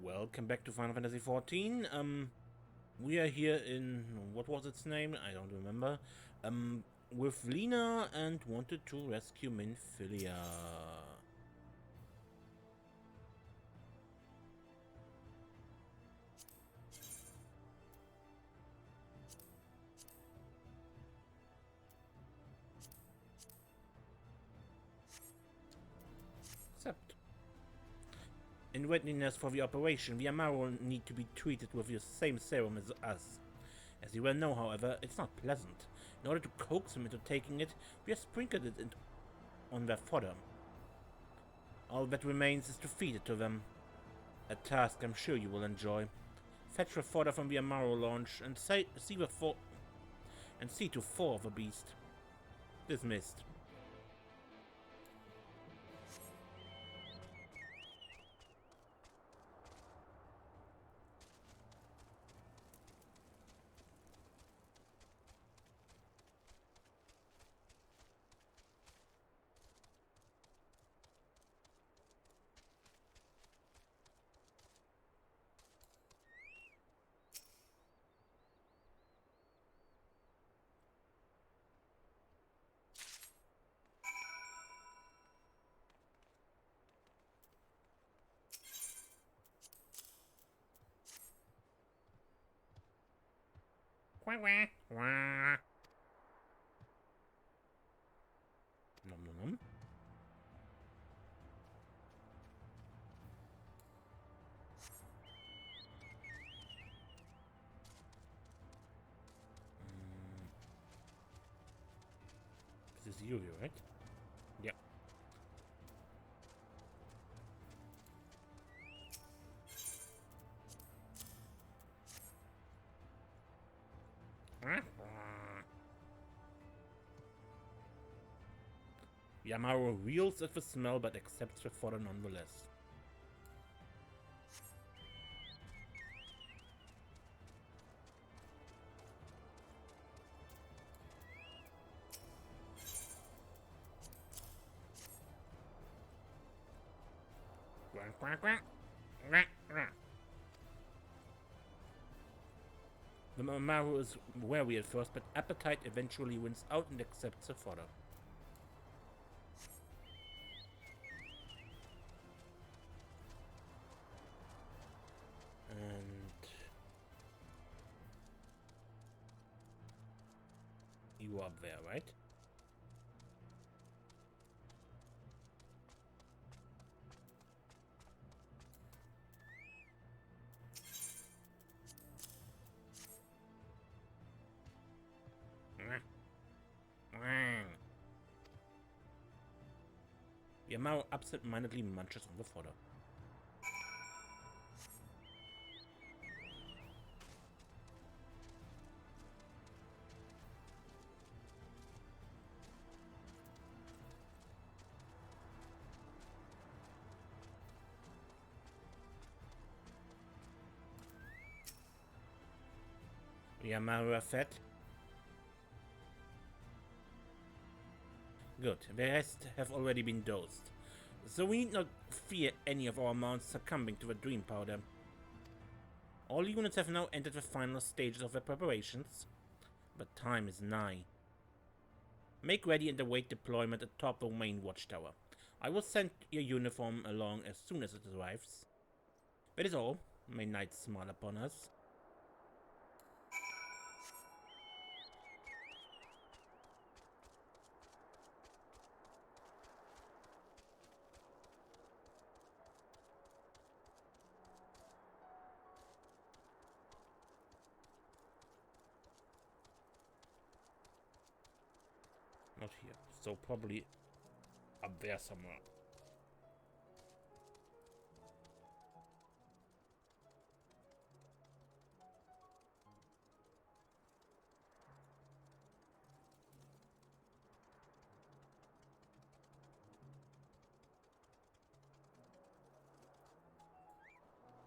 Welcome back to Final Fantasy XIV. We are here in, what was its name? I don't remember. With Lena and wanted to rescue Minfilia. Except, in readiness for the operation, the Amaro need to be treated with the same serum as us. As you well know, however, it's not pleasant. In order to coax them into taking it, we have sprinkled it on their fodder. All that remains is to feed it to them. A task I'm sure you will enjoy. Fetch the fodder from the Amaro launch and see to 4 of the beast. Dismissed. Quack, quack, quack. Nom nom nom. This is Yuri, right? Yeah. Yamaro reels at the smell but accepts the fodder nonetheless. Quack, quack, quack. Quack, quack. The Yamaro is wary at first, but appetite eventually wins out and accepts the fodder. And you are up there, right? Yamaro absent-mindedly munches on the fodder. Yamaro fed. Good, the rest have already been dosed, so we need not fear any of our mounts succumbing to the dream powder. All units have now entered the final stages of their preparations, but time is nigh. Make ready and await deployment atop the main watchtower. I will send your uniform along as soon as it arrives. That is all. May night smile upon us. Not here, so probably up there somewhere.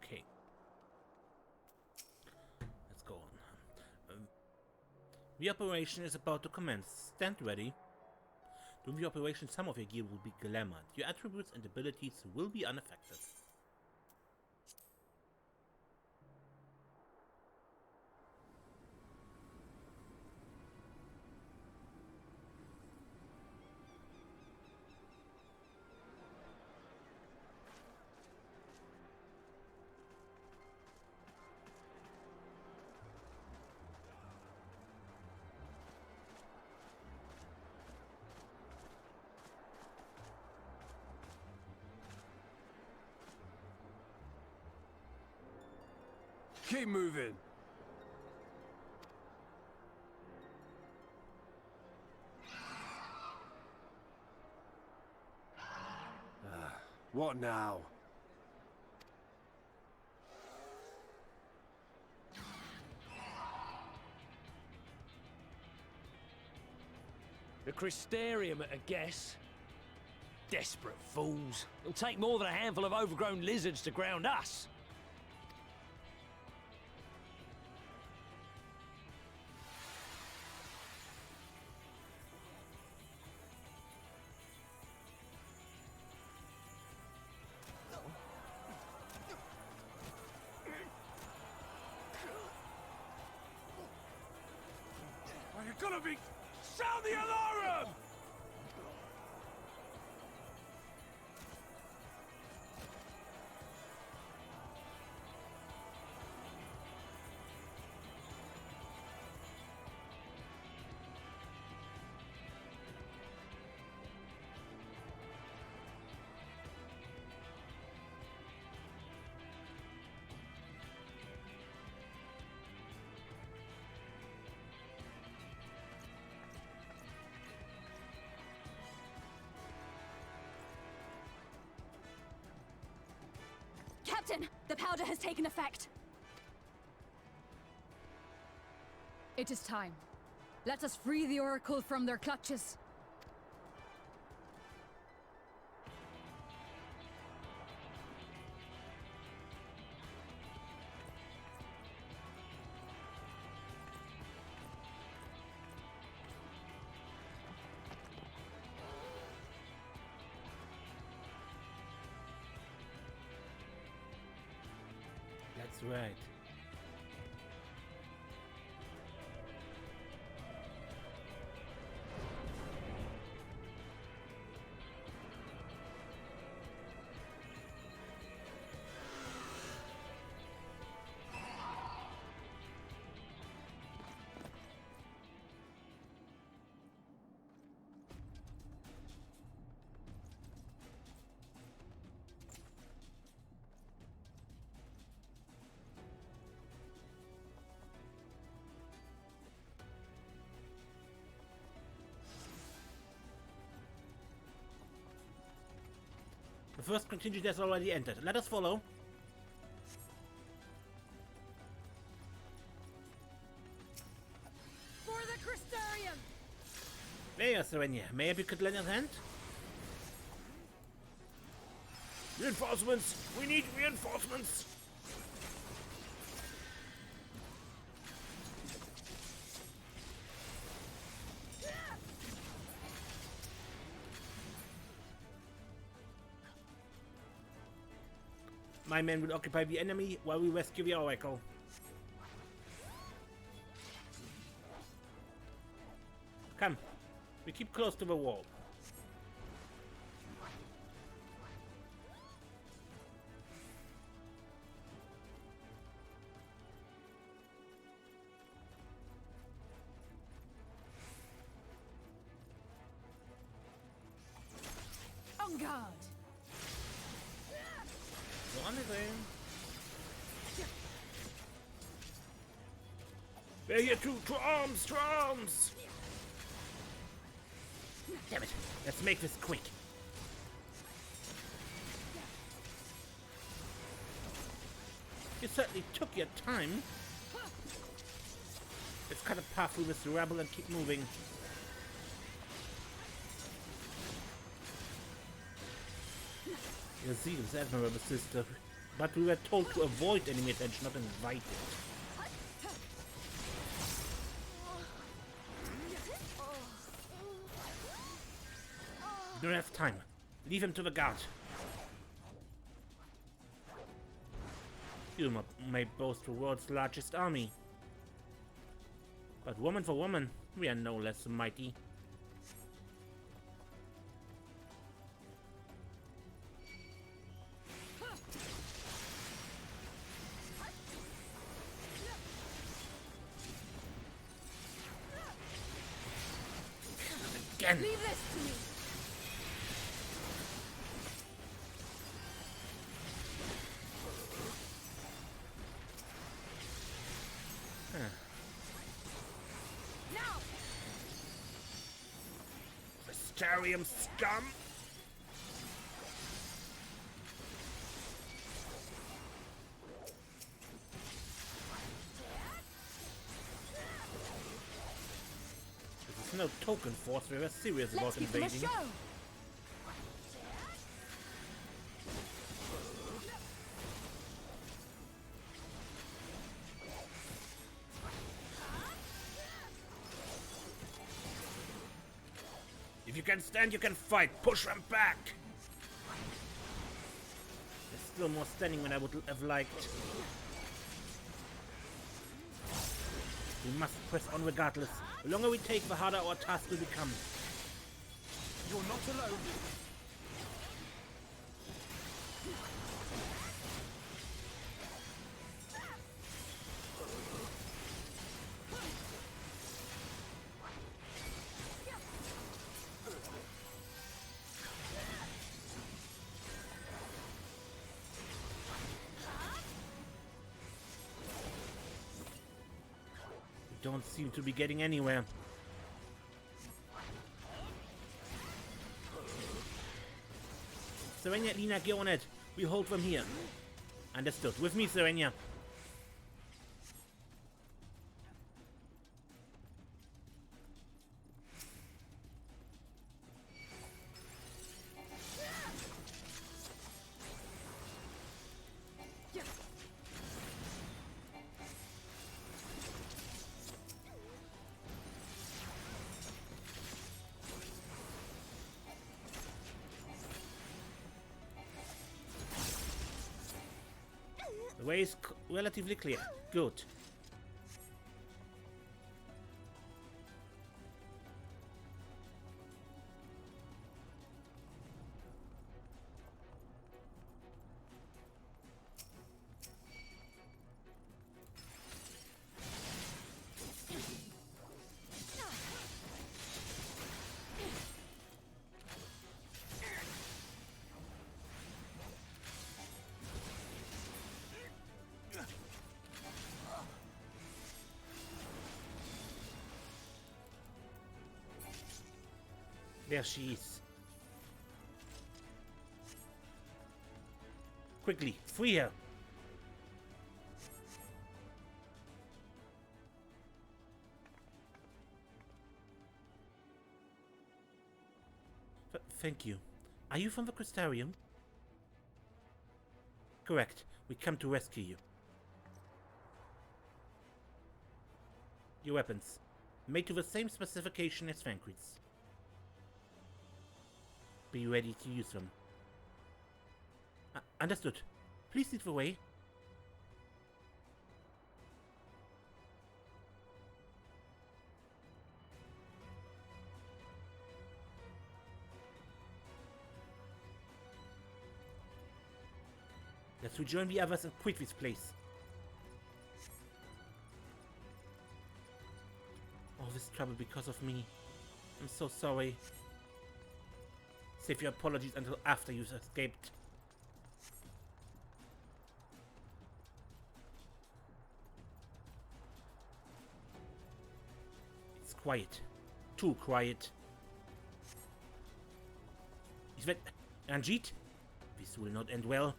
Okay. Let's go on. The operation is about to commence. Stand ready. During the operation, some of your gear will be glamored. Your attributes and abilities will be unaffected. Keep moving. What now? The Crystarium at a guess. Desperate fools. It'll take more than a handful of overgrown lizards to ground us. Are you gonna be... Sound the alarm! Captain, the powder has taken effect. It is time. Let us free the Oracle from their clutches. That's right. The first contingent has already entered. Let us follow. For the Crystarium! There you are, Serenia. Maybe you could lend a hand? Reinforcements! We need reinforcements! My men will occupy the enemy while we rescue the Oracle. Come. We keep close to the wall. On guard! On his own. They're here too! To arms! To arms! Damn it. Let's make this quick. You certainly took your time. Let's cut a path through this rubble and keep moving. Your zeal is admirable, sister, but we were told to avoid enemy attention, not invite it. We don't have time. Leave him to the guard. You may boast the world's largest army, but woman for woman, we are no less mighty. Again. Leave this to me! Crystarium scum! This is no token force, we're serious about Let's give them a invading. show! If you can stand, you can fight. Push them back. There's still more standing than I would have liked. We must press on regardless. The longer we take, the harder our task will become. You're not alone. We don't seem to be getting anywhere. Serenia, Lina, get on it. We hold from here. Understood. With me, Serenia. The way is relatively clear. Good. There she is. Quickly, free her. Thank you. Are you from the Crystarium? Correct. We come to rescue you. Your weapons. Made to the same specification as Vankrit's. Be ready to use them. Understood. Please lead the way. Let's rejoin the others and quit this place. All this trouble because of me. I'm so sorry. Save your apologies until after you've escaped. It's quiet. Too quiet. Is that Anjit? This will not end well.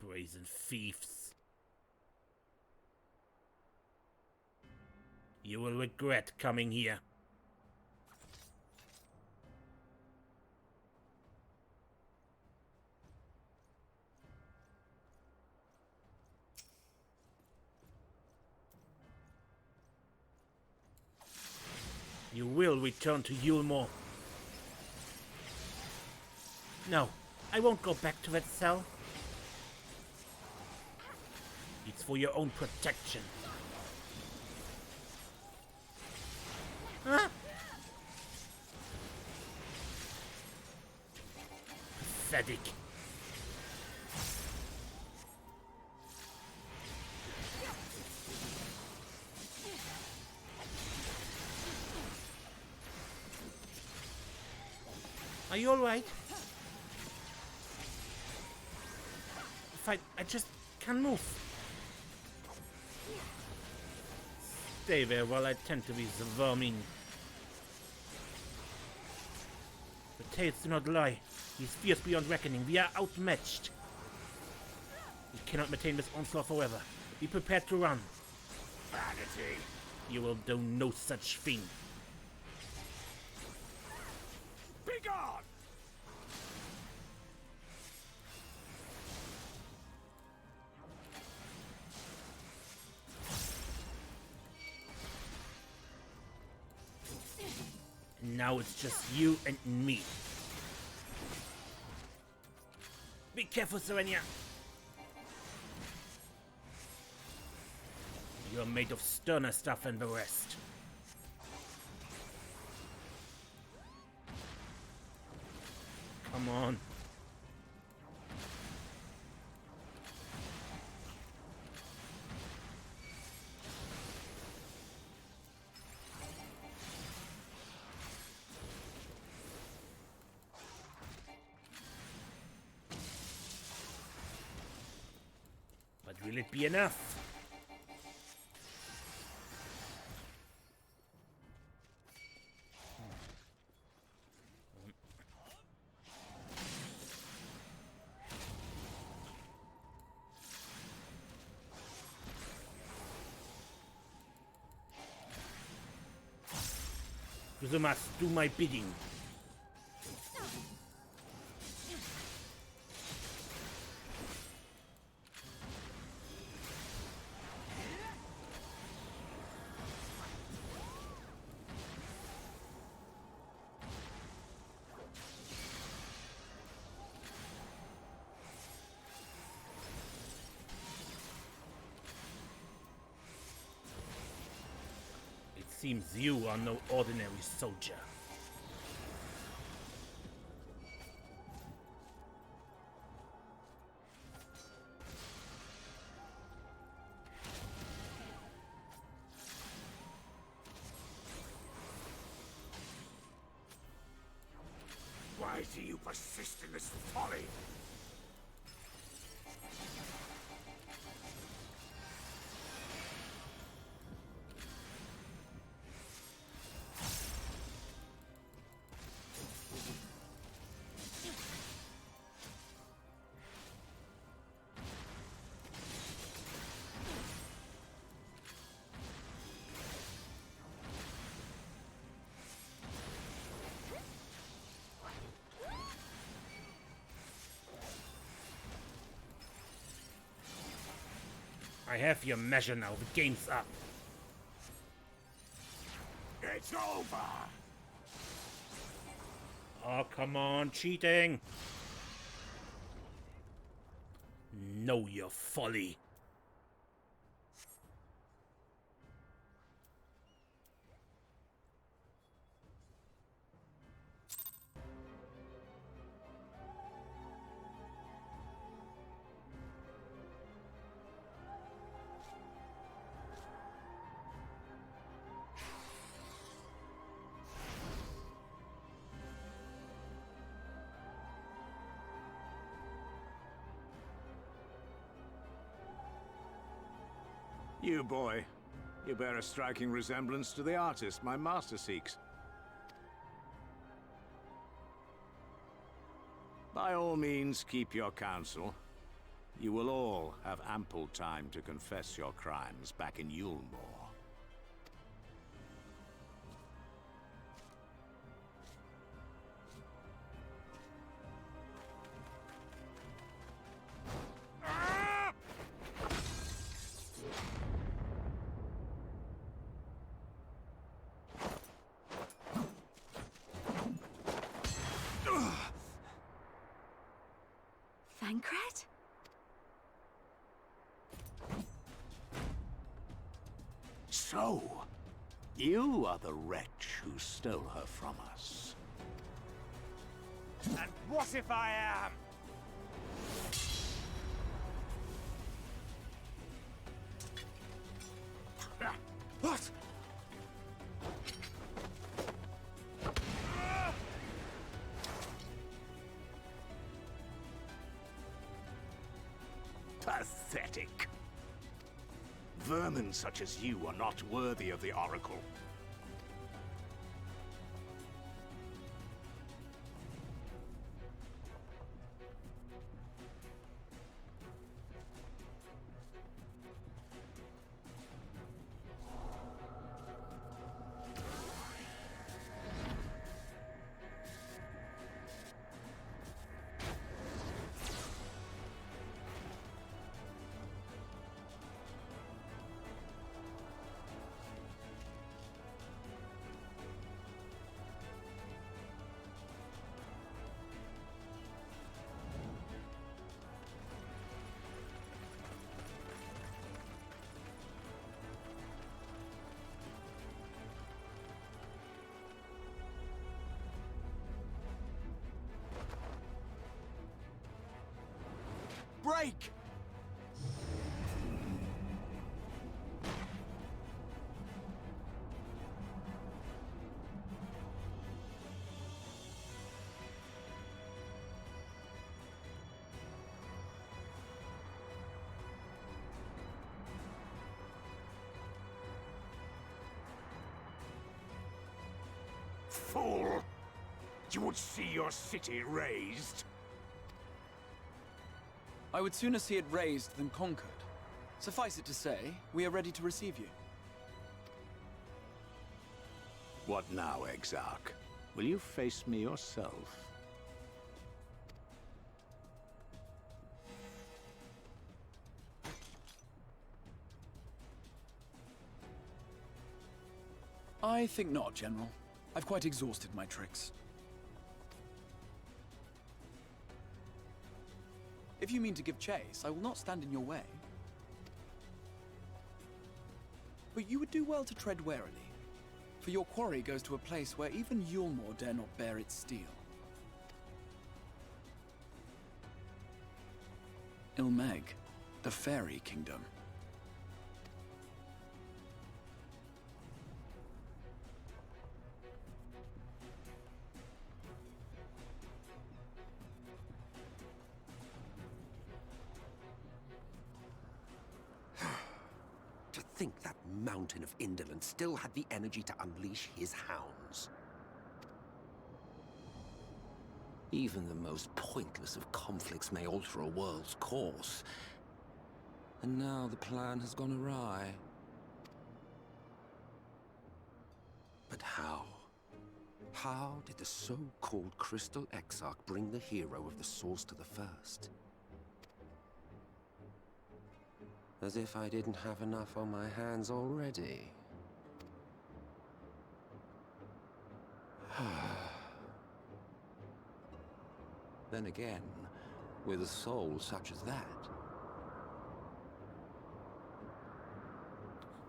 Brazen thieves. You will regret coming here. You will return to Eulmoran. No, I won't go back to that cell. It's for your own protection. Huh? Pathetic. Are you alright? I just can't move. Stay there while I tend to these vermin. The tales do not lie. He's fierce beyond reckoning. We are outmatched. We cannot maintain this onslaught forever. Be prepared to run. Vanity. You will do no such thing. Begone! Now it's just you and me. Be careful, Serenia. You're made of sterner stuff than the rest. Come on. But will it be enough? You must do my bidding. Seems you are no ordinary soldier. Why do you persist in this folly? I have your measure now. The game's up. It's over! Oh, come on, cheating! Know your folly. You boy, you bear a striking resemblance to the artist my master seeks. By all means, keep your counsel. You will all have ample time to confess your crimes back in Eulmoran. Thancred? So, you are the wretch who stole her from us. And what if I am? What? Pathetic. Vermin such as you are not worthy of the Oracle. Break! Fool! You would see your city razed. I would sooner see it razed than conquered. Suffice it to say, we are ready to receive you. What now, Exarch? Will you face me yourself? I think not, General. I've quite exhausted my tricks. If you mean to give chase, I will not stand in your way. But you would do well to tread warily, for your quarry goes to a place where even Eulmoran dare not bear its steel. Ilmeg, the Fairy Kingdom. To think that mountain of indolence still had the energy to unleash his hounds. Even the most pointless of conflicts may alter a world's course. And now the plan has gone awry. But how? How did the so-called Crystal Exarch bring the hero of the Source to the First? As if I didn't have enough on my hands already. Then again, with a soul such as that...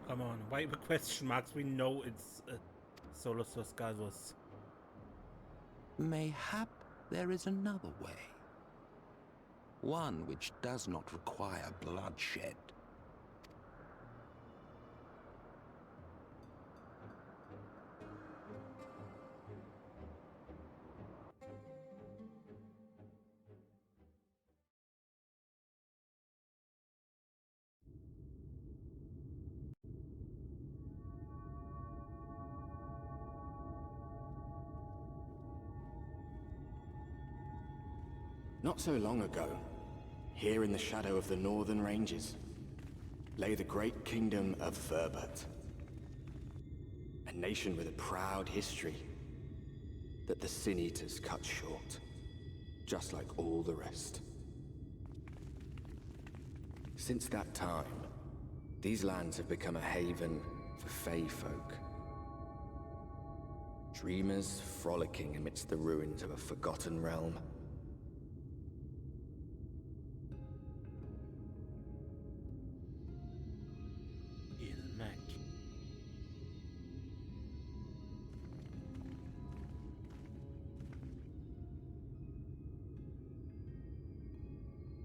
Come on, why the question marks? We know it's Solus Scalvus. Mayhap there is another way. One which does not require bloodshed. Not so long ago, here in the shadow of the northern ranges, lay the great kingdom of Verbert. A nation with a proud history that the Sin Eaters cut short, just like all the rest. Since that time, these lands have become a haven for Fey folk. Dreamers frolicking amidst the ruins of a forgotten realm.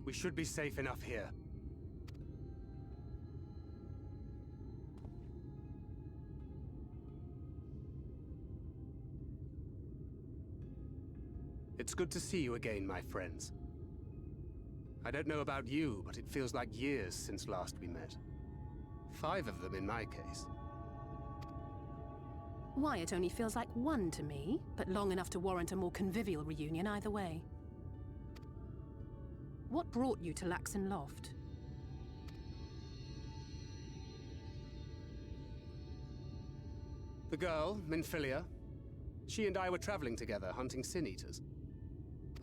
We should be safe enough here. It's good to see you again, my friends. I don't know about you, but it feels like years since last we met. 5 of them in my case. Why, it only feels like 1 to me, but long enough to warrant a more convivial reunion either way. What brought you to Laxon Loft? The girl, Minfilia, she and I were traveling together, hunting sin eaters.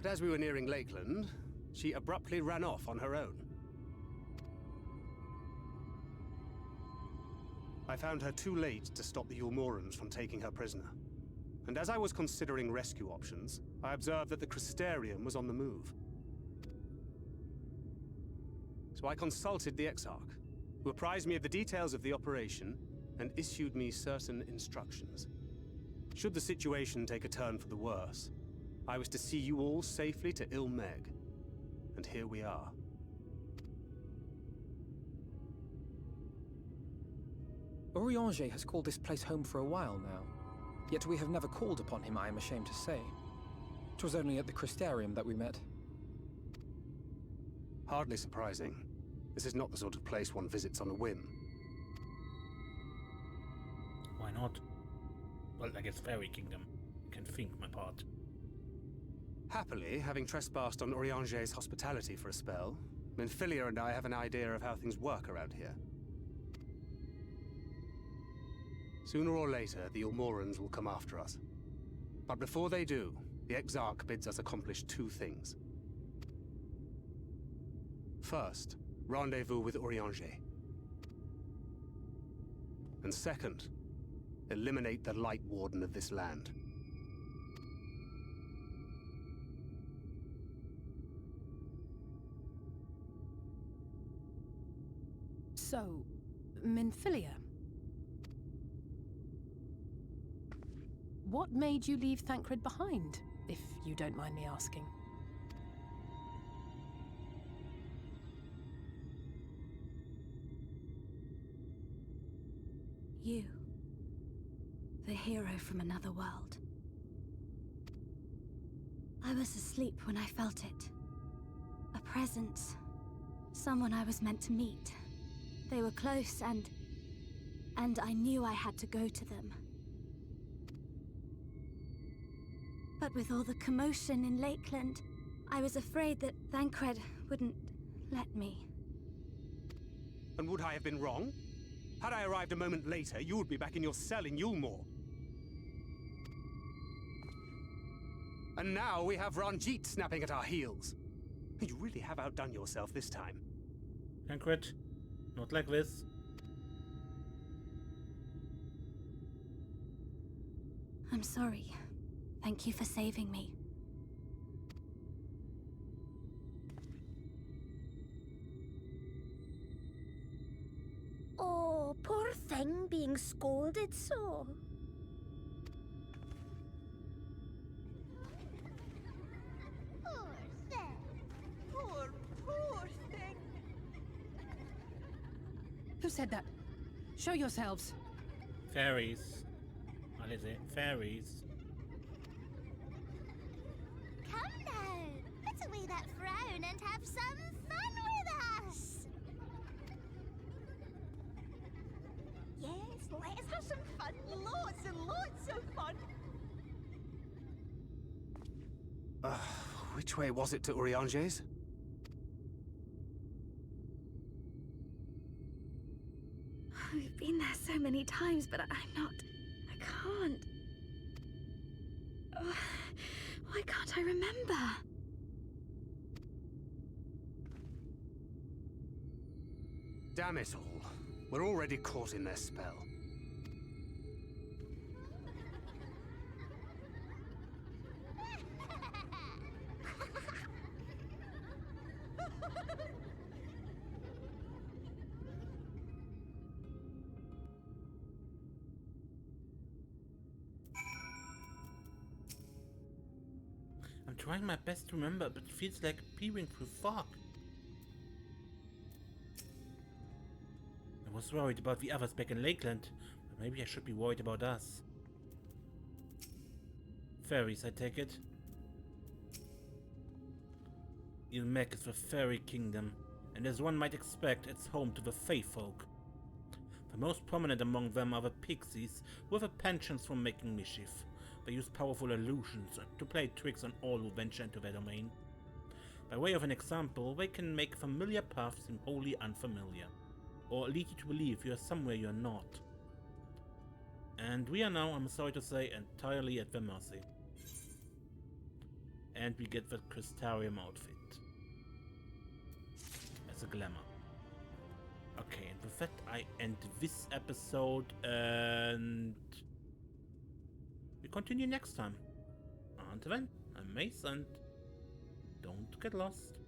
But as we were nearing Lakeland, she abruptly ran off on her own. I found her too late to stop the Eulmorans from taking her prisoner. And as I was considering rescue options, I observed that the Crystarium was on the move. So I consulted the Exarch, who apprised me of the details of the operation and issued me certain instructions. Should the situation take a turn for the worse, I was to see you all safely to Eulmeg. And here we are. Urianger has called this place home for a while now, yet we have never called upon him, I am ashamed to say. 'Twas only at the Crystarium that we met. Hardly surprising. This is not the sort of place one visits on a whim. Why not? Well, I guess Fairy Kingdom can think my part. Happily, having trespassed on Urianger's hospitality for a spell, Minfilia and I have an idea of how things work around here. Sooner or later, the Eulmorans will come after us. But before they do, the Exarch bids us accomplish 2 things. First, rendezvous with Urianger. And second, eliminate the Light Warden of this land. So, Minfilia. What made you leave Thancred behind, if you don't mind me asking? You. The hero from another world. I was asleep when I felt it. A presence. Someone I was meant to meet. They were close and I knew I had to go to them. But with all the commotion in Lakeland, I was afraid that Thancred wouldn't let me. And would I have been wrong? Had I arrived a moment later, you would be back in your cell in Eulmor. And now we have Ranjit snapping at our heels. You really have outdone yourself this time. Thancred, not like this. I'm sorry. Thank you for saving me. Oh, poor thing being scolded so. Poor thing. Poor thing. Who said that? Show yourselves. Fairies. What is it? Fairies. Come now, put away that frown and have some fun with us. Yes, let us have some fun. Lots and lots of fun. Which way was it to Urianger's? We've been there so many times, but I can't. Oh, why can't I remember? Damn it all. We're already caught in their spell. I'm trying my best to remember, but it feels like peering through fog. I was worried about the others back in Lakeland, but maybe I should be worried about us. Fairies, I take it. Ilmek is the fairy kingdom, and as one might expect, it's home to the Fae folk. The most prominent among them are the pixies, who have a penchant for making mischief. They use powerful illusions to play tricks on all who venture into their domain. By way of an example, they can make familiar paths seem wholly unfamiliar, or lead you to believe you are somewhere you are not. And we are now, I'm sorry to say, entirely at their mercy. And we get the Crystarium outfit as a glamour. Okay, and with that I end this episode, and we continue next time. Until then, I'm Mace, and don't get lost.